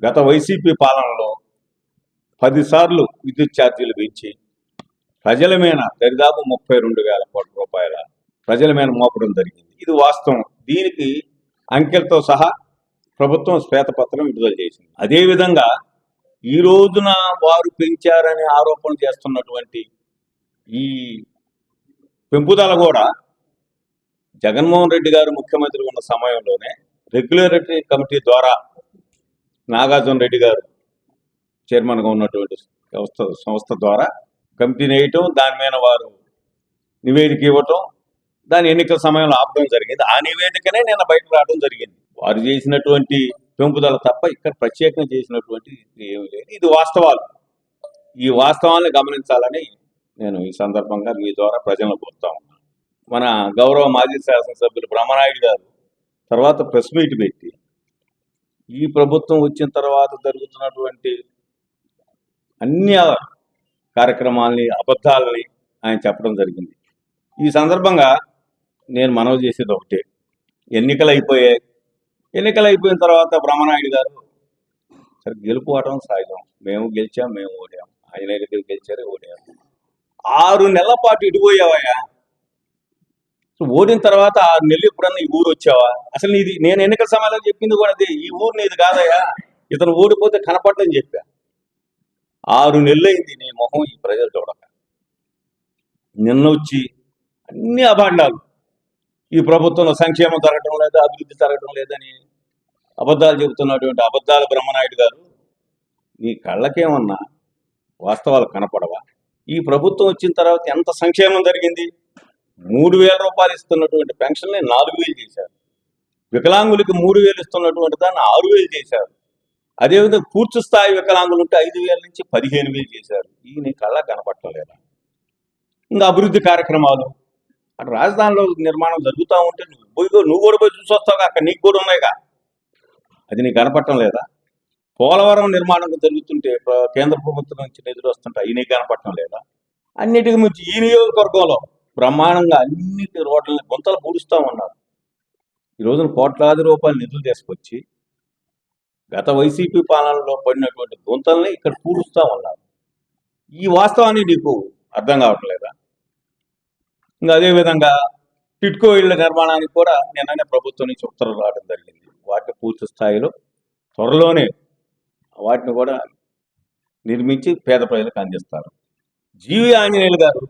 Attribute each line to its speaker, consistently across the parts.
Speaker 1: గత వైసీపీ పాలనలో 10 సార్లు విద్యుత్ ఛార్జీలు పెంచి ప్రజల మీద దరిదాపు 32,000 కోట్ల రూపాయల ప్రజల మీద మోపడం జరిగింది. ఇది వాస్తవం. దీనికి అంకెలతో సహా ప్రభుత్వం శ్వేతపత్రం విడుదల చేసింది. అదేవిధంగా ఈ రోజున వారు పెంచారని ఆరోపణ చేస్తున్నటువంటి ఈ పెంపుదల కూడా జగన్మోహన్ రెడ్డి గారు ముఖ్యమంత్రి ఉన్న సమయంలోనే రెగ్యులేటరీ కమిటీ ద్వారా నాగార్జున రెడ్డి గారు చైర్మన్గా ఉన్నటువంటి సంస్థ ద్వారా కమిటీని వేయటం, దాని మీద వారు నివేదిక ఇవ్వటం, దాని ఎన్నికల సమయంలో ఆపడం జరిగింది. ఆ నివేదికనే నేను బయటకు రావడం జరిగింది. వారు చేసినటువంటి పెంపుదల తప్ప ఇక్కడ ప్రత్యేకంగా చేసినటువంటి ఏమీ లేదు. ఇది వాస్తవాలు. ఈ వాస్తవాలను గమనించాలని నేను ఈ సందర్భంగా మీ ద్వారా ప్రజలను కోరుతా ఉన్నాను. మన గౌరవ మాజీ శాసనసభ్యులు బ్రహ్మనాయుడు గారు తర్వాత ప్రెస్ మీట్ పెట్టి ఈ ప్రభుత్వం వచ్చిన తర్వాత జరుగుతున్నటువంటి అన్ని కార్యక్రమాలని, అబద్ధాలని ఆయన చెప్పడం జరిగింది. ఈ సందర్భంగా నేను మనవి చేసేది ఒకటే, ఎన్నికలు అయిపోయిన తర్వాత బ్రహ్మనాయుడు గారు సరే గెలుపుకోవడం సహజం, మేము గెలిచాం, మేము ఓడాము, ఆంజనేయ రెడ్డి గెలిచారు, ఓడాము. 6 నెలల పాటు ఇటుపోయావయ్యా. ఓడిన తర్వాత 6 నెలలు ఎప్పుడన్నా ఈ ఊరు వచ్చావా? అసలు నీది, నేను ఎన్నికల సమయంలో చెప్పింది కూడా అదే, ఈ ఊరు నీది కాదయ్యా, ఇతను ఓడిపోతే కనపడదని చెప్పా. 6 నెలలు అయింది నీ మొహం ఈ ప్రజలు చూడక. నిన్న వచ్చి అన్ని అభాండాలు, ఈ ప్రభుత్వంలో సంక్షేమం జరగటం లేదు, అభివృద్ధి జరగటం లేదని అబద్ధాలు చెబుతున్నటువంటి అబద్ధాలు బ్రహ్మనాయుడు గారు, నీ కళ్ళకేమన్నా వాస్తవాలు కనపడవా? ఈ ప్రభుత్వం వచ్చిన తర్వాత ఎంత సంక్షేమం జరిగింది? 3,000 రూపాయలు ఇస్తున్నటువంటి పెన్షన్ని 4,000 చేశారు. వికలాంగులకి 3,000 ఇస్తున్నటువంటి దాన్ని 6,000 చేశారు. అదేవిధంగా పూర్తి స్థాయి వికలాంగులు ఉంటే 5,000 నుంచి 15,000 చేశారు. ఈ నీ కళ్ళ కనపట్టలేదా? ఇంకా అభివృద్ధి కార్యక్రమాలు, అటు రాజధానిలో నిర్మాణం జరుగుతూ ఉంటే నువ్వు కూడా పోయి చూసి వస్తావుగా, అక్కడ నీకు కూడా ఉన్నాయిగా, అది నీకు కనపడటం లేదా? పోలవరం నిర్మాణం జరుగుతుంటే కేంద్ర ప్రభుత్వం నుంచి నిధులు వస్తుంటే అవి నీకు కనపడటం లేదా? అన్నిటికి మించి ఈ నియోజకవర్గంలో బ్రహ్మాండంగా అన్నిటి రోడ్లని గుంతలు పూడుస్తూ ఉన్నారు. ఈ రోజున కోట్లాది రూపాయలు నిధులు తీసుకొచ్చి గత వైసీపీ పాలనలో పడినటువంటి గుంతల్ని ఇక్కడ పూడుస్తూ ఉన్నారు. ఈ వాస్తవాన్ని నీకు అర్థం కావట్లేదా? ఇంకా అదేవిధంగా టిట్కో ఇళ్ల నిర్మాణానికి కూడా నిన్ననే ప్రభుత్వం నుంచి ఉత్తర్వులు రావడం జరిగింది. వాటిని పూర్తి స్థాయిలో త్వరలోనే వాటిని కూడా నిర్మించి పేద ప్రజలకు అందిస్తారు. జీవి ఆంజనేయులు గారు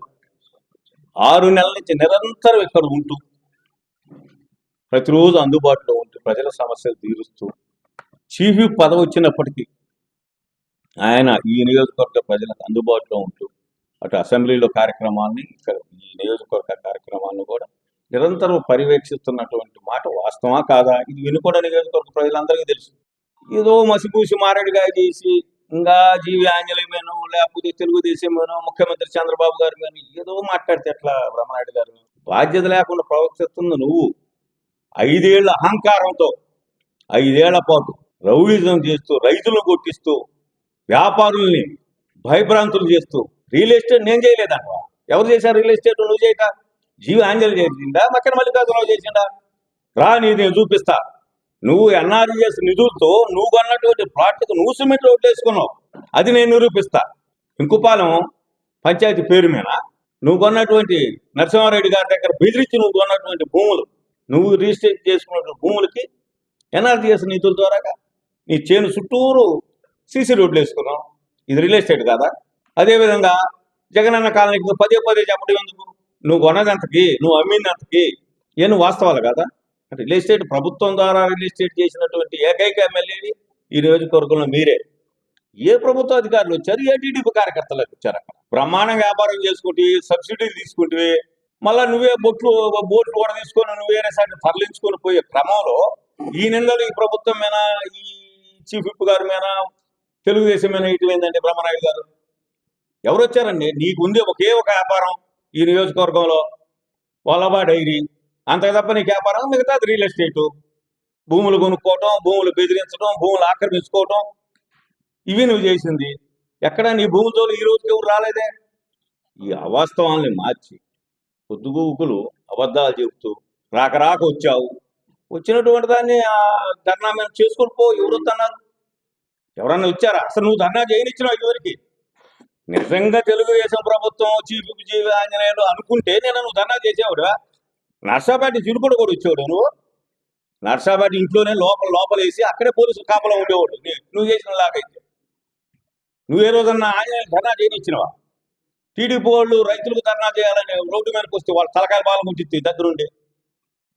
Speaker 1: 6 నెలల నుంచి నిరంతరం ఇక్కడ ఉంటూ, ప్రతిరోజు అందుబాటులో ఉంటూ, ప్రజల సమస్యలు తీరుస్తూ, చీఫ్ విప్ పదవి వచ్చినప్పటికీ ఆయన ఈ నియోజకవర్గ ప్రజలకు అందుబాటులో ఉంటూ, అటు అసెంబ్లీలో కార్యక్రమాన్ని, ఇక్కడ ఈ నియోజకవర్గ కార్యక్రమాలను కూడా నిరంతరం పర్యవేక్షిస్తున్నటువంటి మాట వాస్తవా కాదా? ఇది వినుకొండ నియోజకవర్గ ప్రజలందరికీ తెలుసు. ఏదో మసిపూసి మారేడుగా చేసి ఇంకా జీవి ఆంజనేయమేనో లేకపోతే తెలుగుదేశమేనో ముఖ్యమంత్రి చంద్రబాబు గారి మీద ఏదో మాట్లాడితే ఎట్లా? బ్రహ్మనాయుడు గారు బాధ్యత లేకుండా ప్రవర్తిస్తుంది నువ్వు. 5 ఏళ్ల అహంకారంతో 5 ఏళ్ల పాటు రౌడిజం చేస్తూ, రైతులను కొట్టిస్తూ, వ్యాపారుల్ని భయభ్రాంతులు చేస్తూ, రియల్ ఎస్టేట్ నేను చేయలేదంట. ఎవరు చేశారు రియల్ ఎస్టేట్? నువ్వు చేయక జీవి ఆంజనేయులు చేసిందా, మక్కన మల్లికార్జునరావు చేసిందా? రా, నేను చూపిస్తా. నువ్వు ఎన్ఆర్జీఎస్ నిధులతో నువ్వు కొన్నటువంటి ప్లాట్లకు నువ్వు సిమెంట్ రోడ్లు వేసుకున్నావు, అది నేను నిరూపిస్తా. ఇంకుపాలెం పంచాయతీ పేరు మీద నువ్వు కొన్నటువంటి నరసింహారెడ్డి గారి దగ్గర బెదిరించి నువ్వు కొన్నటువంటి భూములు, నువ్వు రిజిస్టర్ చేసుకున్నటువంటి భూములకి ఎన్ఆర్జీఎస్ నిధుల ద్వారా నీ చేను చుట్టూరు సీసీ రోడ్లు వేసుకున్నావు. ఇది రియల్ ఎస్టేట్ కాదా? అదేవిధంగా జగనన్న కాలనీకి పదే చెప్పడం ఎందుకు? నువ్వు కొన్నదంతకి, నువ్వు అమ్మిందంతకి ఏను వాస్తవాలు కదా? రియల్ ఎస్టేట్ ప్రభుత్వం ద్వారా రియల్ ఎస్టేట్ చేసినటువంటి ఏకైక ఎమ్మెల్యేని ఈ నియోజకవర్గంలో మీరే. ఏ ప్రభుత్వ అధికారులు వచ్చారు? ఏ టీడీపీ కార్యకర్తలకు వచ్చారు? అక్కడ బ్రహ్మాండం వ్యాపారం చేసుకుంటే, సబ్సిడీలు తీసుకుంటే, మళ్ళీ నువ్వే బోట్లు కూడా తీసుకొని నువ్వు వేరే సైడ్ తరలించుకొని పోయే క్రమంలో ఈ నిందలు ఈ ప్రభుత్వం మీద, ఈ చీఫ్ విప్ గారి మీద, తెలుగుదేశం మీద ఇటువైందండి బ్రహ్మనాయుడు గారు. ఎవరు వచ్చారండి? నీకుంది ఒకే ఒక వ్యాపారం ఈ నియోజకవర్గంలో, వల్లభా డైరీ. అంతకు తప్ప నీకు వ్యాపారం మిగతాది రియల్ ఎస్టేటు. భూములు కొనుక్కోవటం, భూములు బెదిరించడం, భూములు ఆక్రమించుకోవటం, ఇవి నువ్వు చేసింది. ఎక్కడ నీ భూములతో ఈ రోజుకి ఎవరు రాలేదే? ఈ అవాస్తవాల్ని మార్చి పొద్దుగూకులు అబద్ధాలు చెబుతూ రాక వచ్చావు. వచ్చినటువంటి దాన్ని ధర్నా మీద చేసుకొని పో, ఎవరు వద్దన్నారు? ఎవరన్నా వచ్చారా? అసలు నువ్వు ధర్నా చేయనిచ్చినావు ఇదివరకు. నిజంగా తెలుగుదేశం ప్రభుత్వం చీఫ్ జీవి ఆంజనేయులు అనుకుంటే నేను నువ్వు ధర్నా చేసేవాడు. నర్సాపేట చిరుకుడు కూడా వచ్చేవాడు నువ్వు. నర్సాపేట ఇంట్లోనే లోపలేసి అక్కడే పోలీసులు కాపలా ఉండేవాడు నువ్వు చేసిన లాగైతే. నువ్వు ఏ రోజన్నా ఆంజనేయులు ధర్నా చేయనిచ్చినవా? టీడీపీ వాళ్ళు రైతులకు ధర్నా చేయాలని రోడ్డు మీదకి వస్తే వాళ్ళ తలకాయ బాలం ఉంటుంది దగ్గరుండి.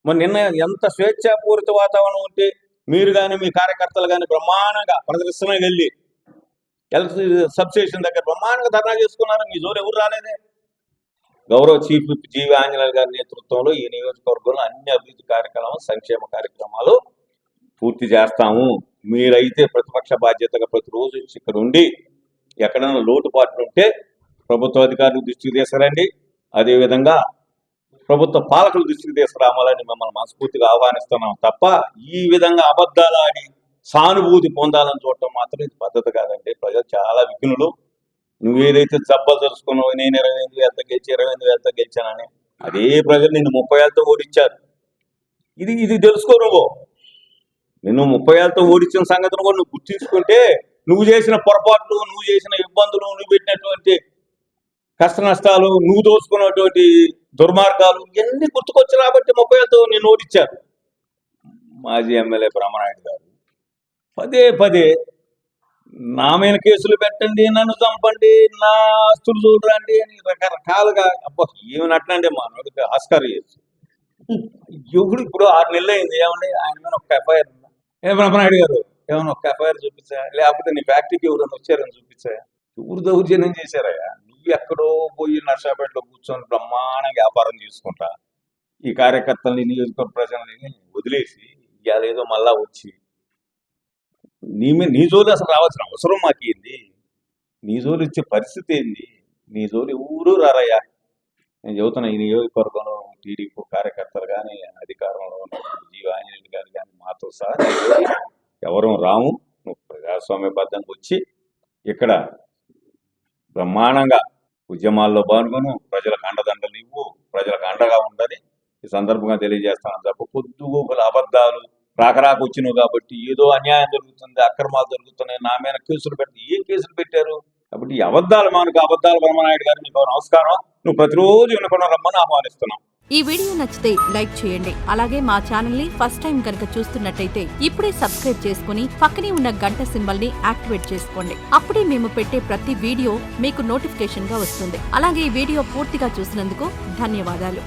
Speaker 1: మరి నిన్న ఎంత స్వేచ్ఛాపూరిత వాతావరణం ఉంటే మీరు కానీ మీ కార్యకర్తలు కానీ బ్రహ్మాండంగా ప్రదర్శనకి వెళ్ళి ఎలక్ట్రిసిటీ సబ్స్టేషన్ దగ్గర బ్రహ్మాండంగా ధర్నా చేసుకున్నారు. మీ జోరు ఎవరు రాలేదే. గౌరవ చీఫ్ జీవి ఆంజనేయులు గారి నేతృత్వంలో ఈ నియోజకవర్గంలో అన్ని అభివృద్ధి కార్యక్రమాలు, సంక్షేమ కార్యక్రమాలు పూర్తి చేస్తాము. మీరైతే ప్రతిపక్ష బాధ్యతగా ప్రతిరోజు ఇక్కడ ఉండి ఎక్కడైనా లోటుపాట్లు ఉంటే ప్రభుత్వ అధికారుల దృష్టికి తీసుకురండి. అదేవిధంగా ప్రభుత్వ పాలకుల దృష్టికి తీసుకురావాలని మిమ్మల్ని మనస్ఫూర్తిగా ఆహ్వానిస్తున్నాం తప్ప ఈ విధంగా అబద్ధాలు ఆడి సానుభూతి పొందాలని చూడటం మాత్రం ఇది పద్ధతి కాదండి. ప్రజలు చాలా విఘ్నులు. నువ్వేదైతే జబ్బలు తెలుసుకున్నావు, నేను 25,000 గెలిచి 25,000 గెలిచానని, అదే ప్రజలు నిన్ను 30,000తో ఓడించారు. ఇది తెలుసుకో. నిన్ను 30,000తో ఓడించిన సంగతిని కూడా నువ్వు గుర్తించుకుంటే నువ్వు చేసిన పొరపాట్లు, నువ్వు చేసిన ఇబ్బందులు, నువ్వు పెట్టినటువంటి కష్ట నష్టాలు, నువ్వు దోచుకున్నటువంటి దుర్మార్గాలు ఇవన్నీ గుర్తుకొచ్చి కాబట్టి 30,000తో నిన్ను ఓడించారు. మాజీ ఎమ్మెల్యే బ్రహ్మనాయుడు గారు పదే నా మీద కేసులు పెట్టండి, నన్ను చంపండి, నా ఆస్తులు చూడరండి అని రకరకాలుగా ఏమి నట్టండి మా నోడికి ఆస్కార్ చేయొచ్చు. ఇప్పుడు 6 నెలలు అయింది. ఏమండి ఆయన మీద ఒక ఎఫ్ఐఆర్ ఉందా? బ్రహ్మనాయుడు గారు ఏమన్నా ఒక ఎఫ్ఐఆర్ చూపించా? లేకపోతే నీ ఫ్యాక్టరీకి ఎవరైనా వచ్చారని చూపించా? ఎవరు దౌర్జన్యం చేశారయ్యా? నువ్వు ఎక్కడో పోయి నర్సాపేటలో కూర్చొని బ్రహ్మాండంగా వ్యాపారం చేసుకుంటా ఈ కార్యకర్తల్ని, నియోజకవర్గ ప్రజల్ని వదిలేసి ఇవాళ ఏదో మళ్ళా వచ్చి నీ జోలు అసలు రావాల్సిన అవసరం మాకేంది? నీ జోలు ఇచ్చే పరిస్థితి ఏంది? నీ జోలు ఎవరు రారయ్యా. నేను చెబుతున్నా, ఈ నియోజకవర్గంలో టీడీపీ కార్యకర్తలు కానీ, అధికారంలో ఉన్న జీవి ఆంజనేయులు గారు కానీ మాతో సహా ఎవరు రాము. నువ్వు ప్రజాస్వామ్యబద్ధంగా వచ్చి ఇక్కడ బ్రహ్మాండంగా ఉద్యమాల్లో పాల్గొను, ప్రజలకు అండదండలు ఇవ్వు, ప్రజలకు అండగా ఉండని ఈ సందర్భంగా తెలియజేస్తాను తప్ప పొద్దుగోకుల అబద్ధాలు రాకరాకు వచ్చినావు కాబట్టి ఏదో అన్యాయం జరుగుతుంది, అక్రమాలు జరుగుతున్నాయి, నా మీద కేసులు పెట్టి ఏ కేసులు పెట్టారు? కాబట్టి ఈ అబద్ధాలు మానుకు. అబద్ధాలు బ్రహ్మనాయుడు గారు నీకు నమస్కారం. నువ్వు ప్రతిరోజు వినకుండా రమ్మని ఆహ్వానిస్తున్నాం.
Speaker 2: ఈ వీడియో నచ్చితే లైక్ చేయండి. అలాగే మా ఛానల్ ని ఫస్ట్ టైం కనుక చూస్తున్నట్టయితే ఇప్పుడే సబ్స్క్రైబ్ చేసుకుని పక్కనే ఉన్న గంట సింబల్ ని యాక్టివేట్ చేసుకోండి. అప్పుడే మేము పెట్టే ప్రతి వీడియో మీకు నోటిఫికేషన్ గా వస్తుంది. అలాగే ఈ వీడియో పూర్తిగా చూసినందుకు ధన్యవాదాలు.